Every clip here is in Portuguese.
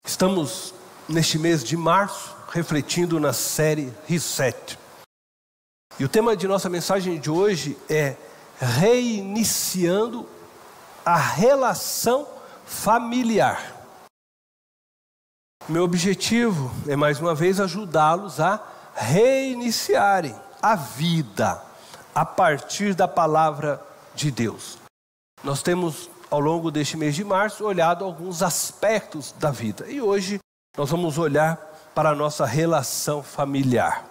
Estamos neste mês de março refletindo na série Reset. E o tema de nossa mensagem de hoje é reiniciando a relação familiar. Meu objetivo é mais uma vez ajudá-los a reiniciarem a vida a partir da palavra de Deus. Nós temos ao longo deste mês de março olhado alguns aspectos da vida e hoje nós vamos olhar para a nossa relação familiar.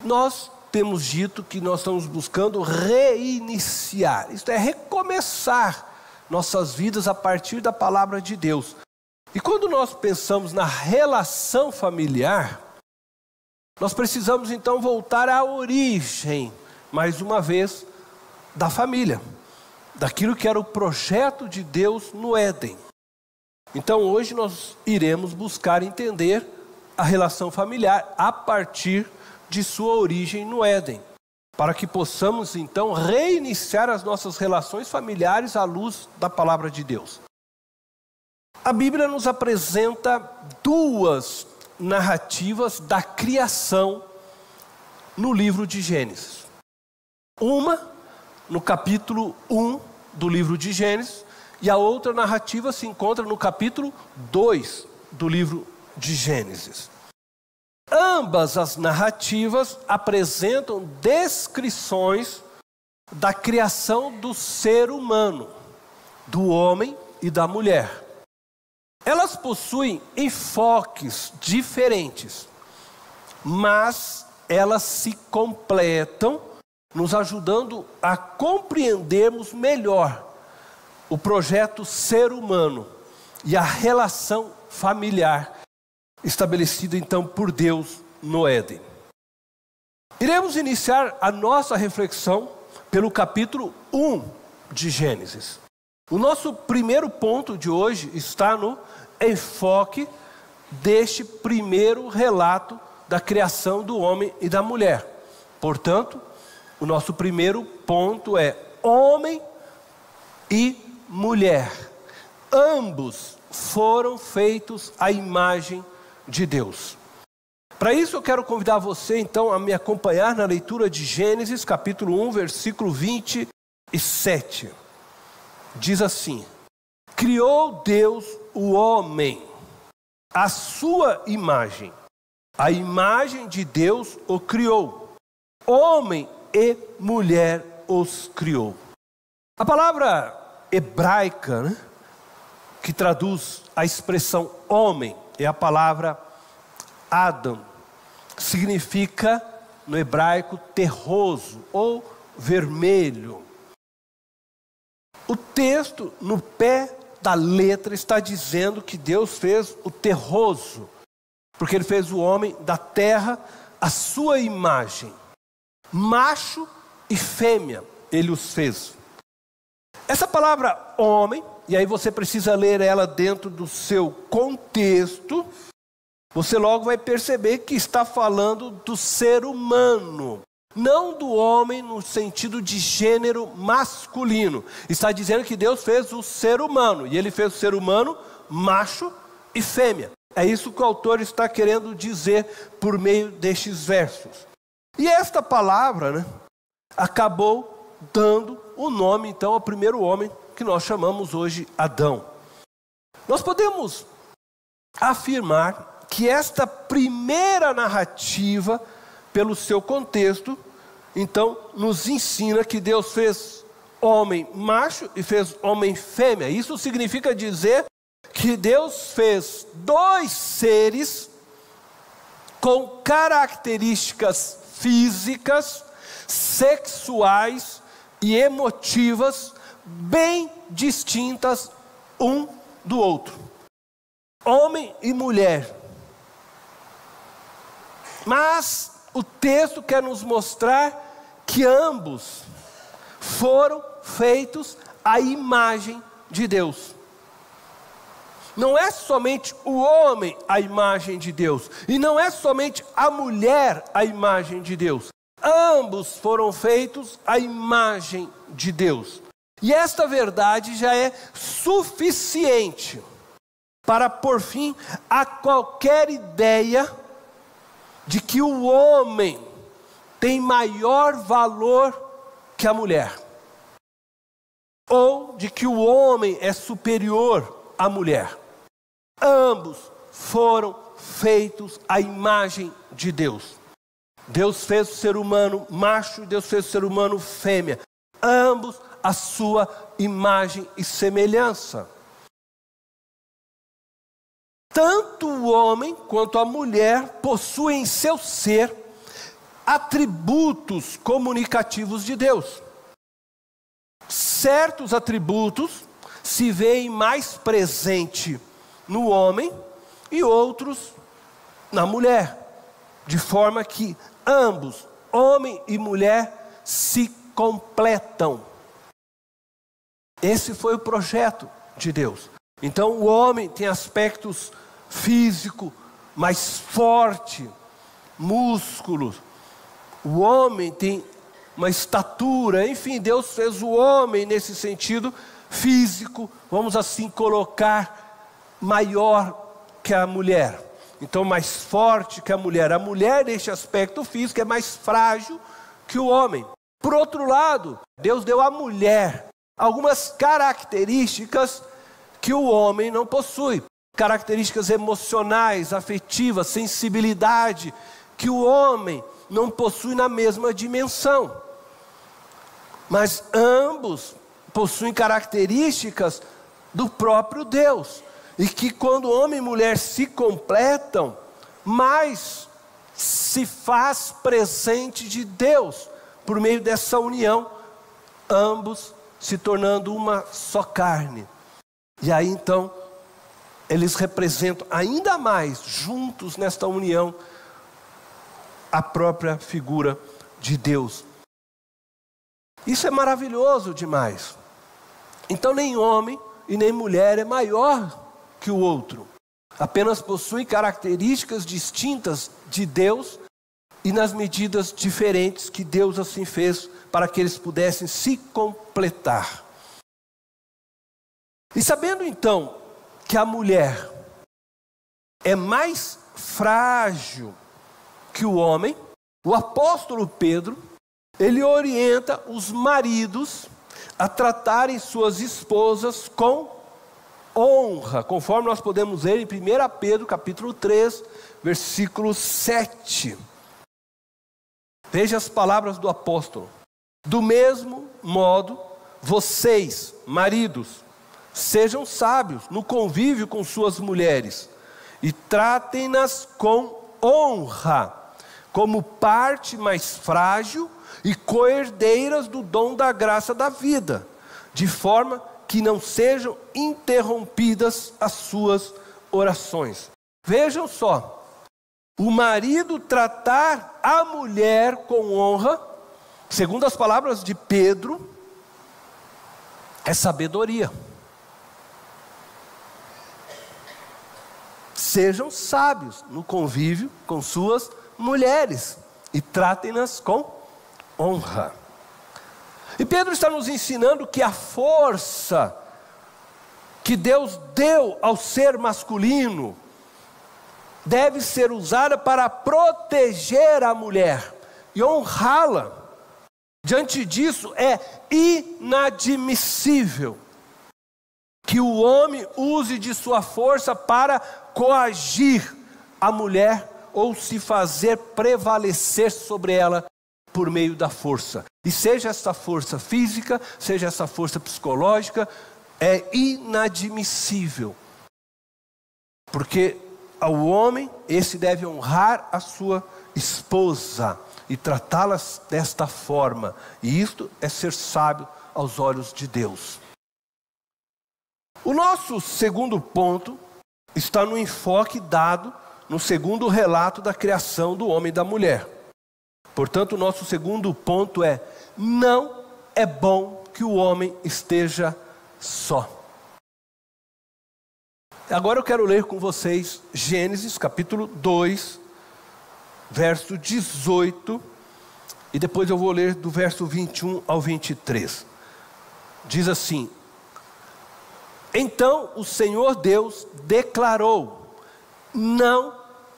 Nós temos dito que nós estamos buscando reiniciar, isto é, recomeçar nossas vidas a partir da palavra de Deus. E quando nós pensamos na relação familiar, nós precisamos então voltar à origem, mais uma vez, da família, daquilo que era o projeto de Deus no Éden. Então hoje nós iremos buscar entender a relação familiar a partir de sua origem no Éden, para que possamos então reiniciar as nossas relações familiares à luz da palavra de Deus. A Bíblia nos apresenta duas narrativas da criação no livro de Gênesis. Uma no capítulo 1 do livro de Gênesis e a outra narrativa se encontra no capítulo 2 do livro de Gênesis. Ambas as narrativas apresentam descrições da criação do ser humano, do homem e da mulher. Elas possuem enfoques diferentes, mas elas se completam, nos ajudando a compreendermos melhor o projeto ser humano e a relação familiar estabelecida então por Deus no Éden. Iremos iniciar a nossa reflexão pelo capítulo 1 de Gênesis. O nosso primeiro ponto de hoje está no enfoque deste primeiro relato da criação do homem e da mulher. Portanto, o nosso primeiro ponto é homem e mulher. Ambos foram feitos à imagem de Deus. Para isso eu quero convidar você então a me acompanhar na leitura de Gênesis capítulo 1, versículo 27. Diz assim: criou Deus o homem, à sua imagem. A imagem de Deus o criou. Homem e mulher os criou. A palavra hebraica, que traduz a expressão homem, é a palavra Adam. Significa, no hebraico, terroso ou vermelho. O texto, no pé da letra, está dizendo que Deus fez o terroso, porque Ele fez o homem da terra à sua imagem. Macho e fêmea, Ele os fez. Essa palavra homem, e aí você precisa ler ela dentro do seu contexto, você logo vai perceber que está falando do ser humano. Não do homem no sentido de gênero masculino. Está dizendo que Deus fez o ser humano. E Ele fez o ser humano macho e fêmea. É isso que o autor está querendo dizer por meio destes versos. E esta palavra, acabou dando o nome então ao primeiro homem que nós chamamos hoje Adão. Nós podemos afirmar que esta primeira narrativa, pelo seu contexto, então nos ensina que Deus fez homem macho e fez homem fêmea. Isso significa dizer que Deus fez dois seres com características físicas, sexuais e emotivas bem distintas um do outro. Homem e mulher. Mas o texto quer nos mostrar que ambos foram feitos à imagem de Deus. Não é somente o homem a imagem de Deus, e não é somente a mulher a imagem de Deus. Ambos foram feitos à imagem de Deus. E esta verdade já é suficiente para pôr fim a qualquer ideia de que o homem tem maior valor que a mulher, ou de que o homem é superior à mulher. Ambos foram feitos à imagem de Deus. Deus fez o ser humano macho, Deus fez o ser humano fêmea, ambos a sua imagem e semelhança. Tanto o homem quanto a mulher possuem em seu ser atributos comunicativos de Deus. Certos atributos se veem mais presente no homem e outros na mulher, de forma que ambos, homem e mulher, se completam. Esse foi o projeto de Deus. Então o homem tem aspectos físicos mais fortes, músculos. O homem tem uma estatura, enfim, Deus fez o homem nesse sentido físico, vamos assim colocar, maior que a mulher. Então mais forte que a mulher. A mulher nesse aspecto físico é mais frágil que o homem. Por outro lado, Deus deu à mulher algumas características que o homem não possui. Características emocionais, afetivas, sensibilidade, que o homem não possui na mesma dimensão. Mas ambos possuem características do próprio Deus. E que quando homem e mulher se completam, mais se faz presente de Deus, por meio dessa união, ambos se tornando uma só carne. E aí então, eles representam ainda mais, juntos nesta união, a própria figura de Deus. Isso é maravilhoso demais. Então nem homem e nem mulher é maior que o outro. Apenas possui características distintas de Deus e nas medidas diferentes que Deus assim fez para que eles pudessem se completar. E sabendo então que a mulher é mais frágil que o homem, o apóstolo Pedro, ele orienta os maridos a tratarem suas esposas com honra, conforme nós podemos ler em 1 Pedro capítulo 3, versículo 7. Veja as palavras do apóstolo. Do mesmo modo, vocês, maridos, sejam sábios no convívio com suas mulheres e tratem-nas com honra, como parte mais frágil e co-herdeiras do dom da graça da vida, de forma que não sejam interrompidas as suas orações. Vejam só, o marido tratar a mulher com honra, segundo as palavras de Pedro, é sabedoria. Sejam sábios no convívio com suas mulheres e tratem-nas com honra. E Pedro está nos ensinando que a força que Deus deu ao ser masculino deve ser usada para proteger a mulher e honrá-la. Diante disso, é inadmissível que o homem use de sua força para coagir a mulher ou se fazer prevalecer sobre ela por meio da força. E seja essa força física, seja essa força psicológica, é inadmissível. Porque ao homem, esse deve honrar a sua esposa e tratá-las desta forma. E isto é ser sábio aos olhos de Deus. O nosso segundo ponto está no enfoque dado no segundo relato da criação do homem e da mulher. Portanto, o nosso segundo ponto é: não é bom que o homem esteja só. Agora eu quero ler com vocês Gênesis capítulo 2, verso 18, e depois eu vou ler do verso 21 ao 23. Diz assim: Então o Senhor Deus declarou: não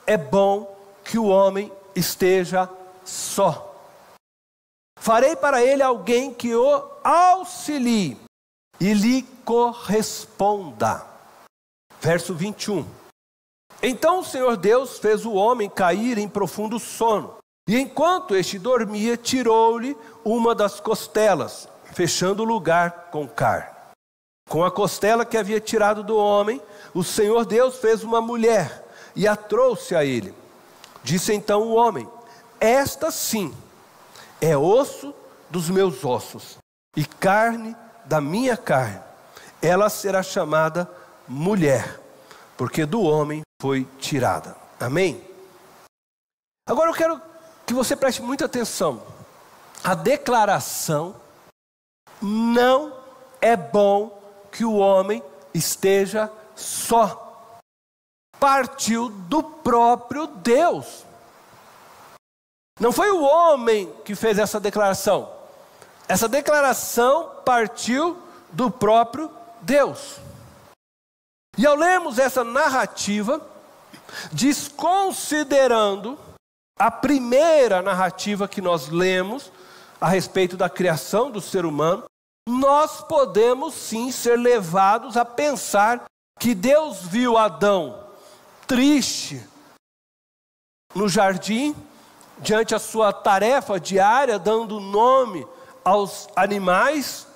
é bom que o homem esteja só. Farei para ele alguém que o auxilie e lhe corresponda. Verso 21. Então o Senhor Deus fez o homem cair em profundo sono. E enquanto este dormia, tirou-lhe uma das costelas, fechando o lugar com carne. Com a costela que havia tirado do homem, o Senhor Deus fez uma mulher e a trouxe a ele. Disse então o homem: esta sim é osso dos meus ossos e carne da minha carne. Ela será chamada mulher, porque do homem foi tirada. Amém? Agora eu quero que você preste muita atenção. A declaração: não é bom que o homem esteja só, partiu do próprio Deus. Não foi o homem que fez essa declaração. Essa declaração partiu do próprio Deus. E ao lermos essa narrativa, desconsiderando a primeira narrativa que nós lemos a respeito da criação do ser humano, nós podemos sim ser levados a pensar que Deus viu Adão triste no jardim, diante a sua tarefa diária, dando nome aos animais.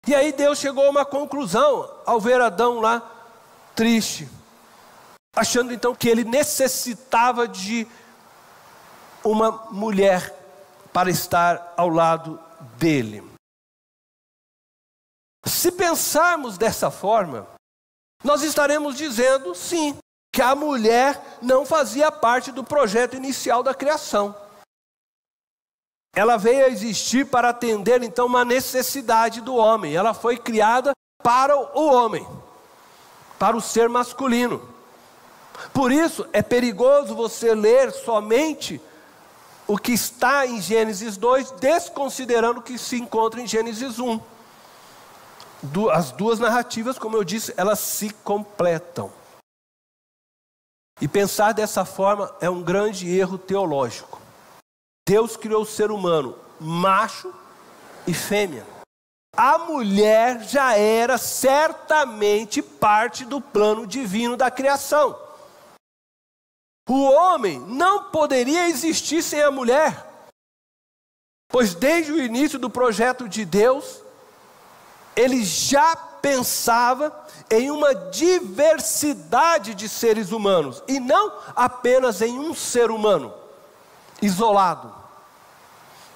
E aí Deus chegou a uma conclusão ao ver Adão lá triste, achando então que ele necessitava de uma mulher para estar ao lado dele. Se pensarmos dessa forma, nós estaremos dizendo sim, que a mulher não fazia parte do projeto inicial da criação. Ela veio a existir para atender então uma necessidade do homem. Ela foi criada para o homem, para o ser masculino. Por isso é perigoso você ler somente o que está em Gênesis 2, desconsiderando o que se encontra em Gênesis 1. As duas narrativas, como eu disse, elas se completam. E pensar dessa forma é um grande erro teológico. Deus criou o ser humano macho e fêmea. A mulher já era certamente parte do plano divino da criação. O homem não poderia existir sem a mulher, pois desde o início do projeto de Deus, ele já pensava em uma diversidade de seres humanos, e não apenas em um ser humano isolado.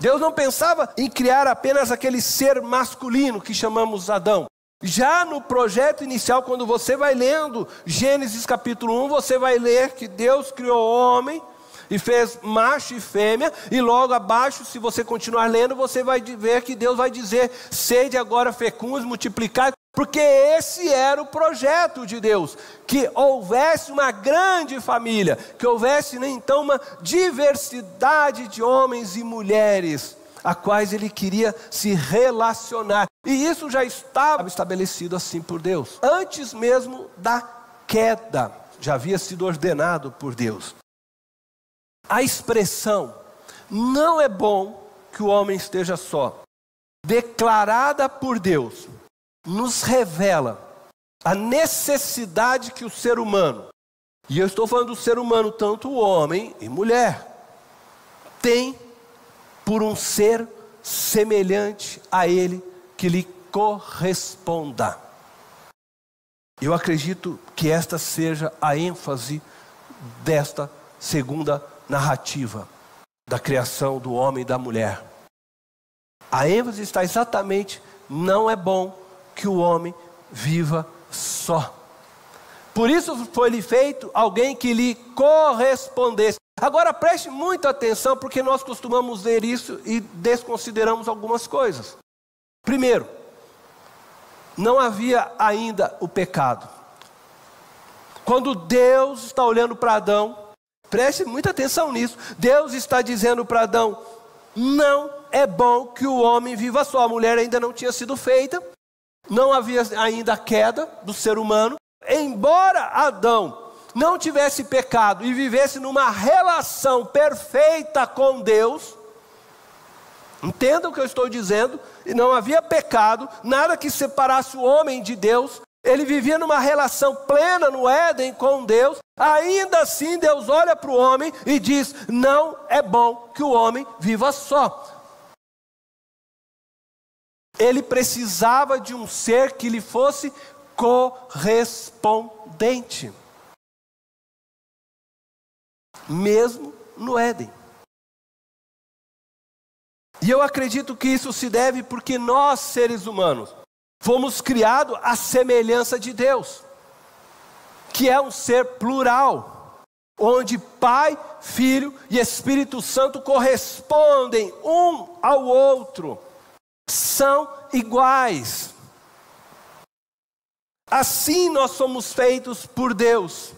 Deus não pensava em criar apenas aquele ser masculino que chamamos Adão. Já no projeto inicial, quando você vai lendo Gênesis capítulo 1, você vai ler que Deus criou o homem e fez macho e fêmea, e logo abaixo, se você continuar lendo, você vai ver que Deus vai dizer: sede agora fecundos, multiplicai, porque esse era o projeto de Deus, que houvesse uma grande família, que houvesse então uma diversidade de homens e mulheres, a quais ele queria se relacionar, e isso já estava estabelecido assim por Deus, antes mesmo da queda, já havia sido ordenado por Deus. A expressão "não é bom que o homem esteja só", declarada por Deus, nos revela a necessidade que o ser humano, e eu estou falando do ser humano, tanto homem e mulher, tem por um ser semelhante a ele, que lhe corresponda. Eu acredito que esta seja a ênfase desta segunda narrativa da criação do homem e da mulher. A ênfase está exatamente: não é bom que o homem viva só. Por isso foi-lhe feito alguém que lhe correspondesse. Agora preste muita atenção, porque nós costumamos ver isso e desconsideramos algumas coisas. Primeiro, não havia ainda o pecado. Quando Deus está olhando para Adão, preste muita atenção nisso, Deus está dizendo para Adão: não é bom que o homem viva só. A mulher ainda não tinha sido feita, não havia ainda a queda do ser humano. Embora Adão não tivesse pecado e vivesse numa relação perfeita com Deus, entenda o que eu estou dizendo, e não havia pecado, nada que separasse o homem de Deus, ele vivia numa relação plena no Éden com Deus. Ainda assim Deus olha para o homem e diz: não é bom que o homem viva só. Ele precisava de um ser que lhe fosse correspondente, mesmo no Éden. E eu acredito que isso se deve porque nós, seres humanos, fomos criados à semelhança de Deus, que é um ser plural, onde Pai, Filho e Espírito Santo correspondem um ao outro, são iguais. Assim nós somos feitos por Deus.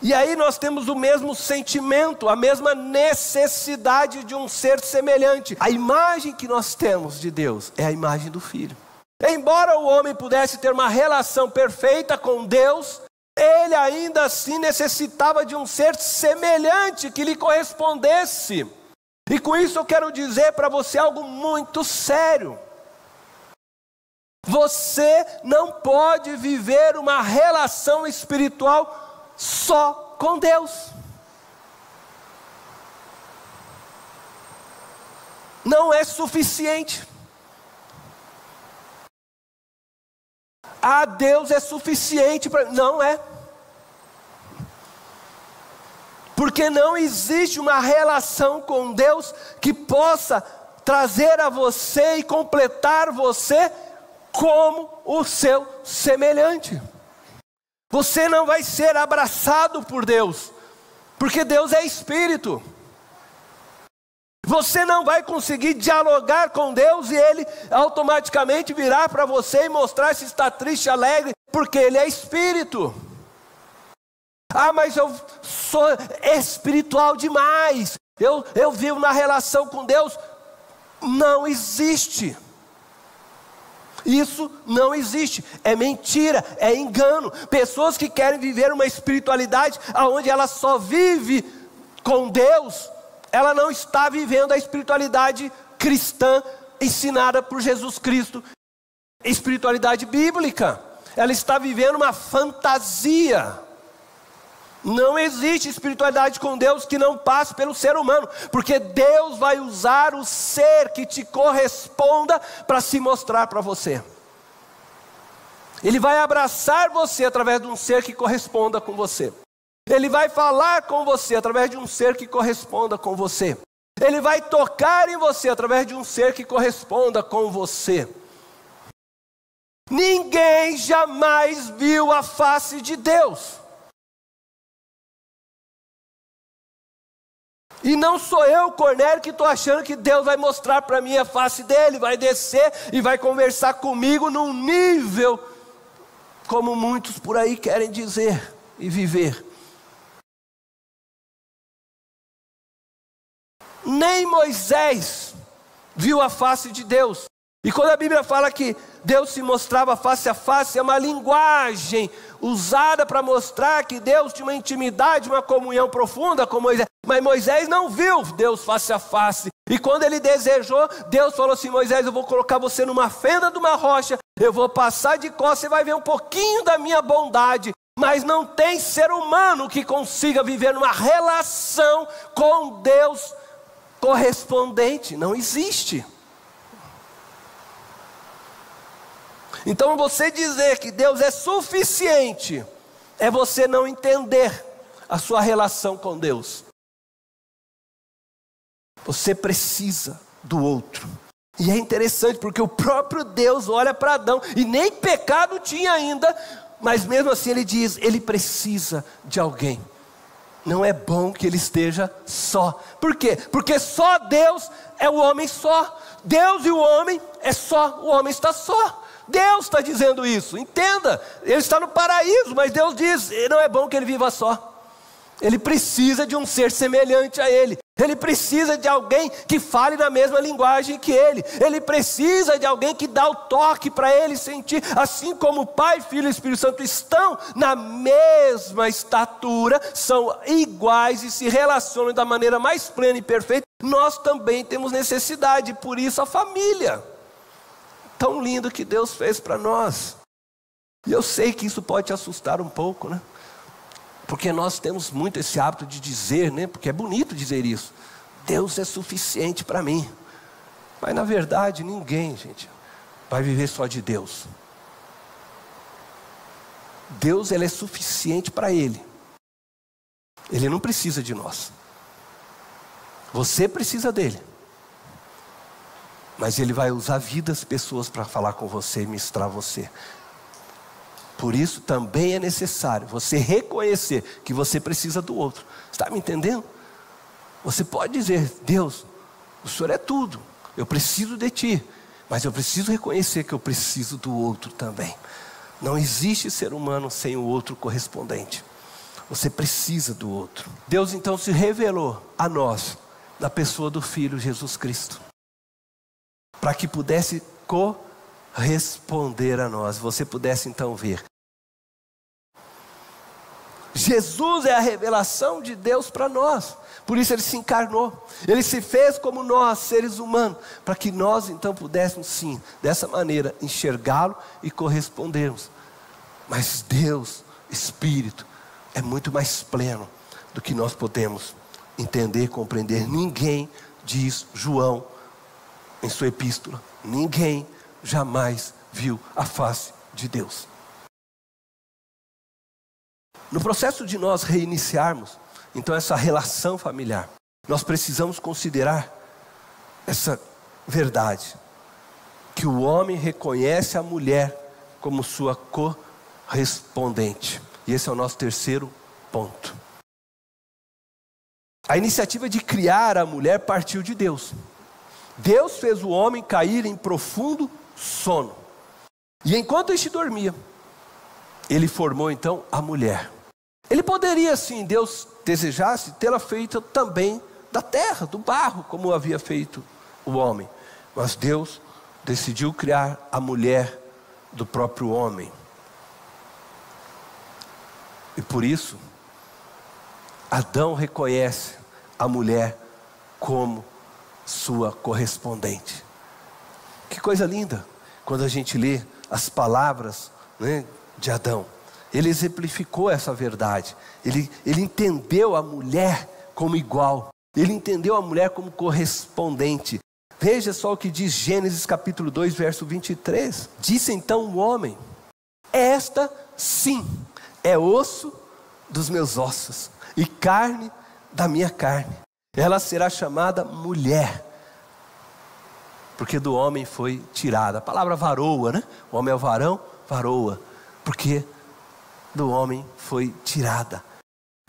E aí nós temos o mesmo sentimento, a mesma necessidade de um ser semelhante. A imagem que nós temos de Deus é a imagem do Filho. Embora o homem pudesse ter uma relação perfeita com Deus, ele ainda assim necessitava de um ser semelhante que lhe correspondesse. E com isso eu quero dizer para você algo muito sério. Você não pode viver uma relação espiritual só com Deus. Não é suficiente. Deus é suficiente para... Não é. Porque não existe uma relação com Deus que possa trazer a você e completar você como o seu semelhante. Você não vai ser abraçado por Deus, porque Deus é Espírito. Você não vai conseguir dialogar com Deus e Ele automaticamente virar para você e mostrar se está triste, alegre, porque Ele é Espírito. Mas eu sou espiritual demais, eu vivo na relação com Deus. Não existe. Isso não existe, é mentira, é engano. Pessoas que querem viver uma espiritualidade onde ela só vive com Deus, ela não está vivendo a espiritualidade cristã ensinada por Jesus Cristo, espiritualidade bíblica. Ela está vivendo uma fantasia. Não existe espiritualidade com Deus que não passe pelo ser humano, porque Deus vai usar o ser que te corresponda para se mostrar para você. Ele vai abraçar você através de um ser que corresponda com você. Ele vai falar com você através de um ser que corresponda com você. Ele vai tocar em você através de um ser que corresponda com você. Ninguém jamais viu a face de Deus. E não sou eu, Cornélio, que estou achando que Deus vai mostrar para mim a face dele, vai descer e vai conversar comigo num nível como muitos por aí querem dizer e viver. Nem Moisés viu a face de Deus. E quando a Bíblia fala que Deus se mostrava face a face, é uma linguagem usada para mostrar que Deus tinha uma intimidade, uma comunhão profunda com Moisés. Mas Moisés não viu Deus face a face. E quando ele desejou, Deus falou assim: Moisés, eu vou colocar você numa fenda de uma rocha, eu vou passar de costas, você vai ver um pouquinho da minha bondade. Mas não tem ser humano que consiga viver numa relação com Deus correspondente. Não existe. Então você dizer que Deus é suficiente é você não entender a sua relação com Deus. Você precisa do outro. E é interessante porque o próprio Deus olha para Adão e nem pecado tinha ainda, mas mesmo assim ele diz, ele precisa de alguém. Não é bom que ele esteja só. Por quê? Porque só Deus é o homem só. Deus e o homem é só, o homem está só. Deus está dizendo isso, entenda, ele está no paraíso, mas Deus diz, não é bom que ele viva só. Ele precisa de um ser semelhante a ele. Ele precisa de alguém que fale na mesma linguagem que ele. Ele precisa de alguém que dá o toque para ele sentir. Assim como o Pai, Filho e Espírito Santo estão na mesma estatura, são iguais e se relacionam da maneira mais plena e perfeita, nós também temos necessidade. Por isso a família. Tão lindo que Deus fez para nós. E eu sei que isso pode te assustar um pouco, né? Porque nós temos muito esse hábito de dizer, né? Porque é bonito dizer isso. Deus é suficiente para mim. Mas na verdade ninguém, gente, vai viver só de Deus. Deus, ele é suficiente para Ele. Ele não precisa de nós. Você precisa dele. Mas Ele vai usar vidas, pessoas para falar com você e ministrar você. Por isso também é necessário você reconhecer que você precisa do outro. Está me entendendo? Você pode dizer: Deus, o Senhor é tudo, eu preciso de Ti, mas eu preciso reconhecer que eu preciso do outro também. Não existe ser humano sem o outro correspondente. Você precisa do outro. Deus então se revelou a nós na pessoa do Filho Jesus Cristo, para que pudesse corresponder a nós. Você pudesse então ver. Jesus é a revelação de Deus para nós. Por isso Ele se encarnou. Ele se fez como nós, seres humanos, para que nós então pudéssemos sim, dessa maneira, enxergá-lo e correspondermos. Mas Deus, Espírito, é muito mais pleno do que nós podemos entender, compreender. Ninguém, diz João em sua epístola, ninguém jamais viu a face de Deus. No processo de nós reiniciarmos, então, essa relação familiar, nós precisamos considerar essa verdade, que o homem reconhece a mulher como sua correspondente. E esse é o nosso terceiro ponto. A iniciativa de criar a mulher partiu de Deus. Deus fez o homem cair em profundo sono. E enquanto este dormia, Ele formou então a mulher. Ele poderia, sim, Deus desejasse, tê-la feita também da terra, do barro, como havia feito o homem. Mas Deus decidiu criar a mulher do próprio homem. E por isso, Adão reconhece a mulher como sua correspondente. Que coisa linda, quando a gente lê as palavras, né, de Adão. Ele exemplificou essa verdade. Ele entendeu a mulher como igual. Ele entendeu a mulher como correspondente. Veja só o que diz Gênesis capítulo 2, verso 23. Disse então o homem: esta sim é osso dos meus ossos e carne da minha carne. Ela será chamada mulher, porque do homem foi tirada. A palavra varoa, né? O homem é o varão, varoa. Porque do homem foi tirada.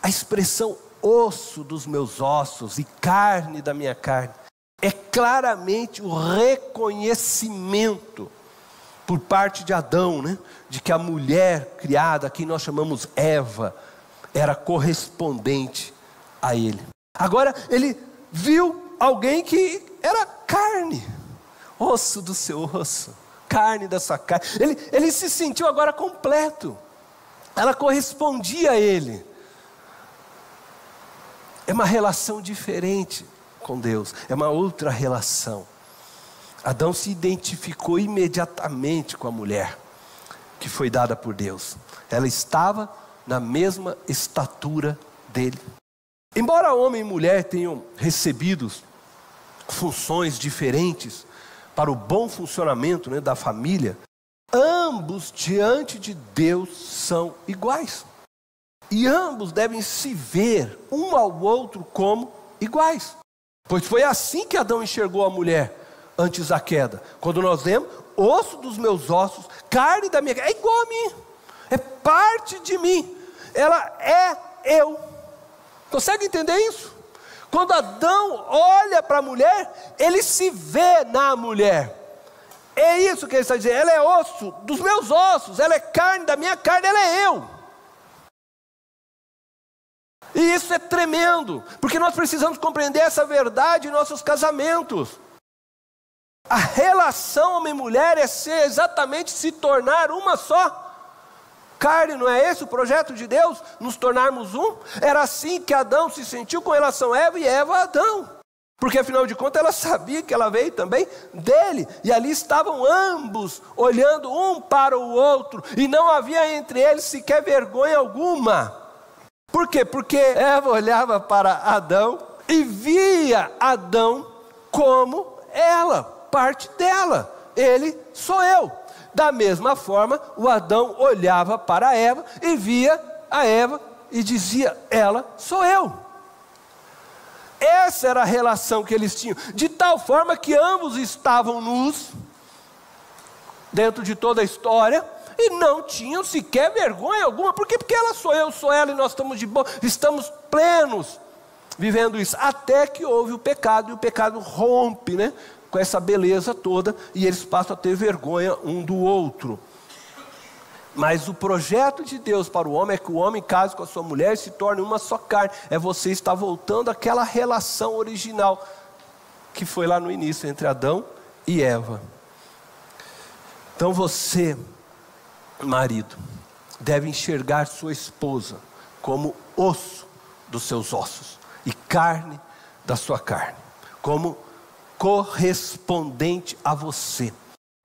A expressão osso dos meus ossos e carne da minha carne é claramente o reconhecimento por parte de Adão, né, de que a mulher criada, que nós chamamos Eva, era correspondente a ele. Agora ele viu alguém que era carne, osso do seu osso, carne da sua carne. Ele se sentiu agora completo. Ela correspondia a ele. É uma relação diferente com Deus. É uma outra relação. Adão se identificou imediatamente com a mulher que foi dada por Deus. Ela estava na mesma estatura dele. Embora homem e mulher tenham recebido funções diferentes para o bom funcionamento, né, da família, ambos diante de Deus são iguais. E ambos devem se ver um ao outro como iguais. Pois foi assim que Adão enxergou a mulher antes da queda. Quando nós lemos, osso dos meus ossos, carne da minha carne, é igual a mim. É parte de mim. Ela é eu. Consegue entender isso? Quando Adão olha para a mulher, ele se vê na mulher. É isso que ele está dizendo. Ela é osso dos meus ossos, ela é carne da minha carne, ela é eu. E isso é tremendo, porque nós precisamos compreender essa verdade em nossos casamentos. A relação homem e mulher é ser exatamente se tornar uma só carne, não é esse o projeto de Deus? Nos tornarmos um? Era assim que Adão se sentiu com relação a Eva e Eva a Adão. Porque afinal de contas ela sabia que ela veio também dele. E ali estavam ambos olhando um para o outro. E não havia entre eles sequer vergonha alguma. Por quê? Porque Eva olhava para Adão e via Adão como ela, parte dela. Ele sou eu. Da mesma forma, o Adão olhava para Eva e via a Eva e dizia, ela sou eu. Essa era a relação que eles tinham, de tal forma que ambos estavam nus, dentro de toda a história, e não tinham sequer vergonha alguma. Por quê? Porque ela sou eu, sou ela, e nós estamos de boa, estamos plenos, vivendo isso, até que houve o pecado, e o pecado rompe, né, com essa beleza toda, e eles passam a ter vergonha um do outro. Mas o projeto de Deus para o homem é que o homem case com a sua mulher e se torne uma só carne. É você estar voltando àquela relação original que foi lá no início entre Adão e Eva. Então você, marido, deve enxergar sua esposa como osso dos seus ossos e carne da sua carne, como correspondente a você.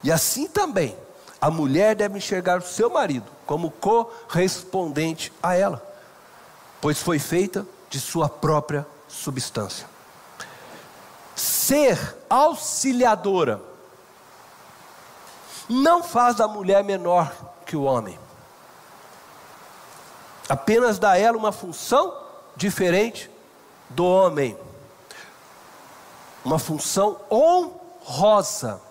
E assim também a mulher deve enxergar o seu marido como correspondente a ela, pois foi feita de sua própria substância. Ser auxiliadora não faz da mulher menor que o homem, apenas dá a ela uma função diferente do homem, uma função honrosa.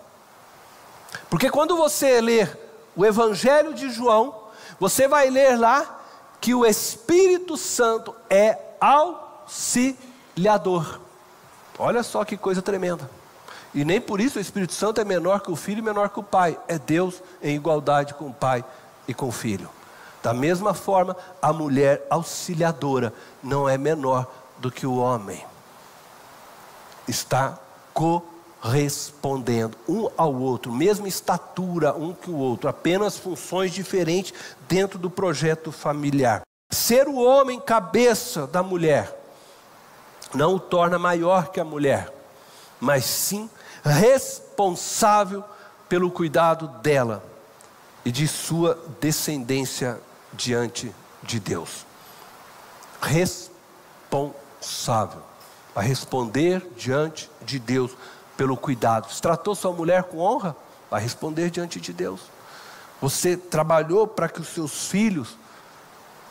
Porque quando você ler o Evangelho de João, você vai ler lá que o Espírito Santo é auxiliador. Olha só que coisa tremenda. E nem por isso o Espírito Santo é menor que o Filho e menor que o Pai. É Deus em igualdade com o Pai e com o Filho. Da mesma forma, a mulher auxiliadora não é menor do que o homem. Está correspondendo um ao outro, mesma estatura um que o outro, apenas funções diferentes dentro do projeto familiar. Ser o homem cabeça da mulher não o torna maior que a mulher, mas sim responsável pelo cuidado dela e de sua descendência diante de Deus. Responsável a responder diante de Deus pelo cuidado. Se tratou sua mulher com honra, vai responder diante de Deus. Você trabalhou para que os seus filhos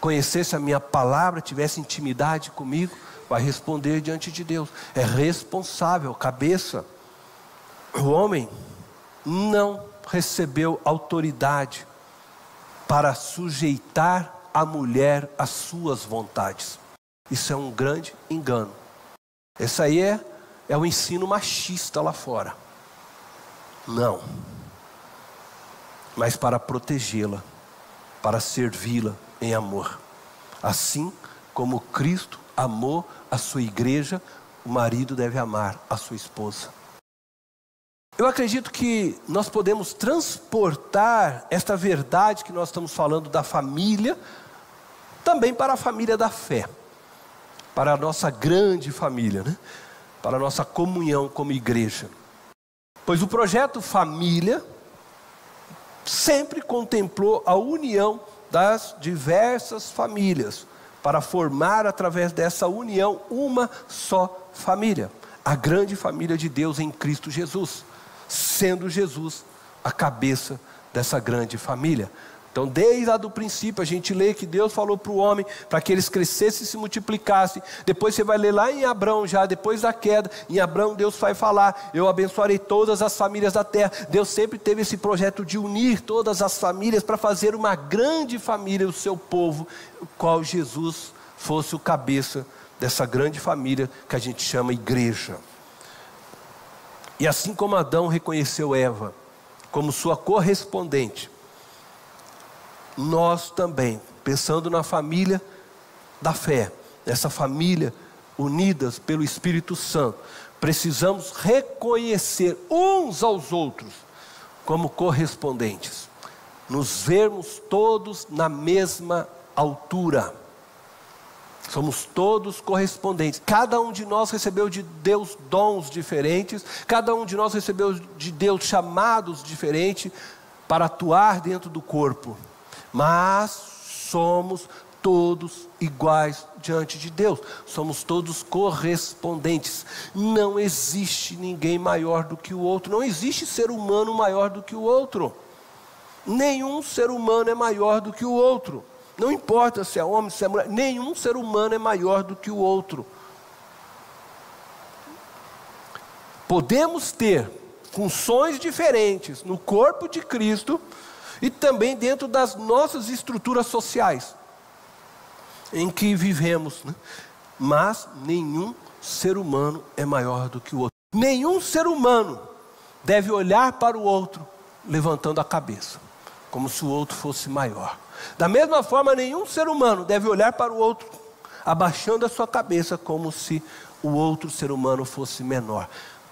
conhecessem a minha palavra, tivessem intimidade comigo, vai responder diante de Deus. É responsável, cabeça. O homem não recebeu autoridade para sujeitar a mulher às suas vontades. Isso é um grande engano. Esse aí é o ensino machista lá fora. Não. Mas para protegê-la, para servi-la em amor. Assim como Cristo amou a sua igreja, o marido deve amar a sua esposa. Eu acredito que nós podemos transportar esta verdade que nós estamos falando da família, também para a família da fé. Para a nossa grande família, né? Para a nossa comunhão como igreja. Pois o projeto família sempre contemplou a união das diversas famílias, para formar através dessa união uma só família, a grande família de Deus em Cristo Jesus, sendo Jesus a cabeça dessa grande família. Então, desde lá do princípio, a gente lê que Deus falou para o homem, para que eles crescessem e se multiplicassem. Depois você vai ler lá em Abrão, já depois da queda, em Abrão Deus vai falar, eu abençoarei todas as famílias da terra. Deus sempre teve esse projeto de unir todas as famílias, para fazer uma grande família, o seu povo, o qual Jesus fosse o cabeça dessa grande família, que a gente chama igreja. E assim como Adão reconheceu Eva como sua correspondente, nós também, pensando na família da fé, essa família, unidas pelo Espírito Santo, precisamos reconhecer uns aos outros como correspondentes, nos vermos todos na mesma altura. Somos todos correspondentes. Cada um de nós recebeu de Deus dons diferentes, cada um de nós recebeu de Deus chamados diferentes para atuar dentro do corpo, mas somos todos iguais diante de Deus, somos todos correspondentes. Não existe ninguém maior do que o outro, não existe ser humano maior do que o outro. Nenhum ser humano é maior do que o outro. Não importa se é homem, se é mulher, nenhum ser humano é maior do que o outro. Podemos ter funções diferentes no corpo de Cristo e também dentro das nossas estruturas sociais em que vivemos, né? Mas nenhum ser humano é maior do que o outro. Nenhum ser humano deve olhar para o outro levantando a cabeça, como se o outro fosse maior. Da mesma forma, nenhum ser humano deve olhar para o outro abaixando a sua cabeça, como se o outro ser humano fosse menor.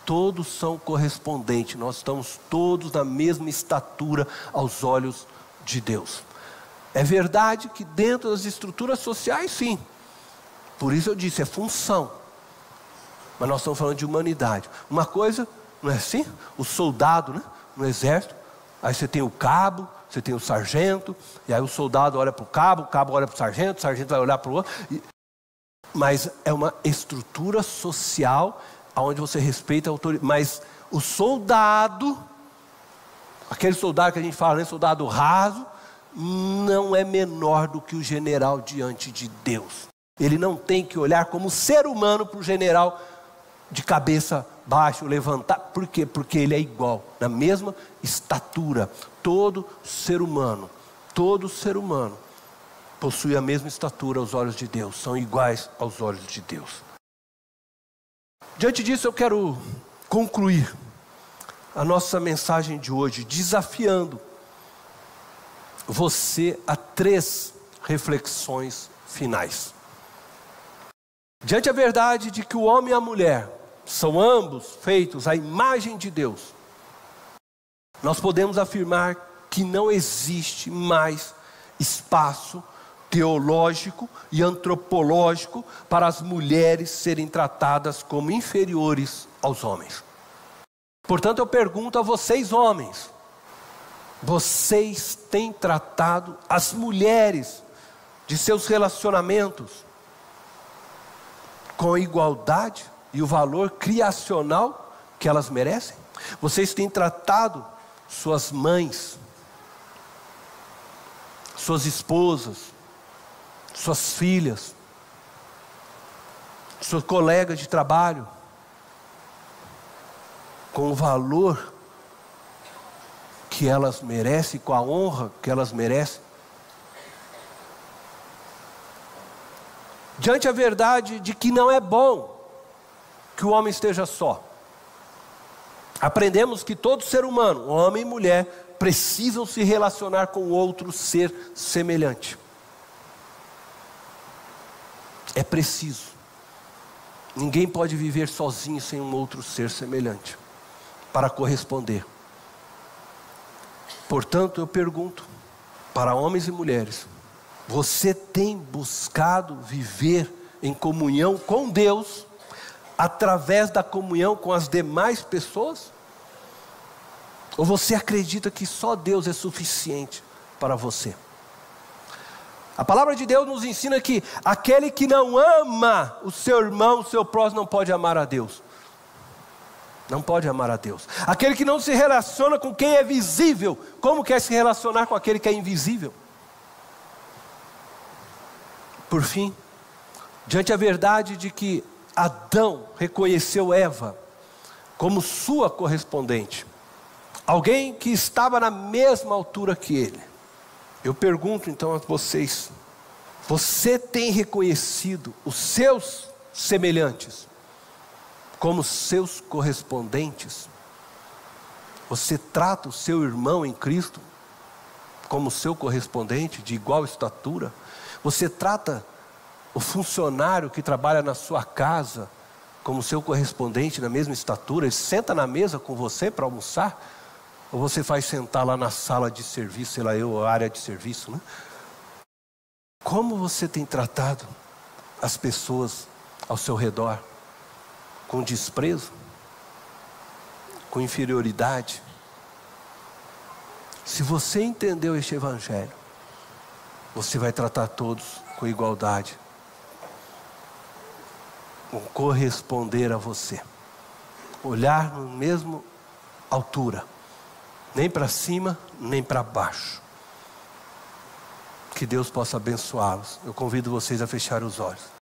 Todos são correspondentes, nós estamos todos na mesma estatura aos olhos de Deus. É verdade que dentro das estruturas sociais, sim. Por isso eu disse, é função. Mas nós estamos falando de humanidade. Uma coisa, não é assim? O soldado, né? No exército, aí você tem o cabo, você tem o sargento, e aí o soldado olha para o cabo olha para o sargento vai olhar para o outro. Mas é uma estrutura social onde você respeita a autoridade. Mas o soldado, aquele soldado que a gente fala, né, soldado raso, não é menor do que o general diante de Deus. Ele não tem que olhar como ser humano para o general de cabeça baixa, levantar. Por quê? Porque ele é igual, na mesma estatura. Todo ser humano possui a mesma estatura aos olhos de Deus, são iguais aos olhos de Deus. Diante disso eu quero concluir a nossa mensagem de hoje, desafiando você a 3 reflexões finais. Diante da verdade de que o homem e a mulher são ambos feitos à imagem de Deus, nós podemos afirmar que não existe mais espaço teológico e antropológico para as mulheres serem tratadas como inferiores aos homens. Portanto, eu pergunto a vocês, homens, vocês têm tratado as mulheres de seus relacionamentos com a igualdade e o valor criacional que elas merecem? Vocês têm tratado suas mães, suas esposas, suas filhas, seus colegas de trabalho com o valor que elas merecem, com a honra que elas merecem? Diante da verdade de que não é bom que o homem esteja só, aprendemos que todo ser humano, homem e mulher, precisam se relacionar com outro ser semelhante. É preciso. Ninguém pode viver sozinho sem um outro ser semelhante para corresponder. Portanto, eu pergunto para homens e mulheres: você tem buscado viver em comunhão com Deus através da comunhão com as demais pessoas? Ou você acredita que só Deus é suficiente para você? A palavra de Deus nos ensina que aquele que não ama o seu irmão, o seu próximo, não pode amar a Deus. Não pode amar a Deus. Aquele que não se relaciona com quem é visível, como quer se relacionar com aquele que é invisível? Por fim, diante da verdade de que Adão reconheceu Eva como sua correspondente, alguém que estava na mesma altura que ele, eu pergunto então a vocês: você tem reconhecido os seus semelhantes como seus correspondentes? Você trata o seu irmão em Cristo como seu correspondente de igual estatura? Você trata o funcionário que trabalha na sua casa, como seu correspondente na mesma estatura, ele senta na mesa com você para almoçar? Ou você faz sentar lá na sala de serviço, sei lá eu, a área de serviço, né? Como você tem tratado as pessoas ao seu redor? Com desprezo? Com inferioridade? Se você entendeu este evangelho, você vai tratar todos com igualdade, com corresponder a você, olhar na mesma altura, nem para cima, nem para baixo. Que Deus possa abençoá-los. Eu convido vocês a fechar os olhos.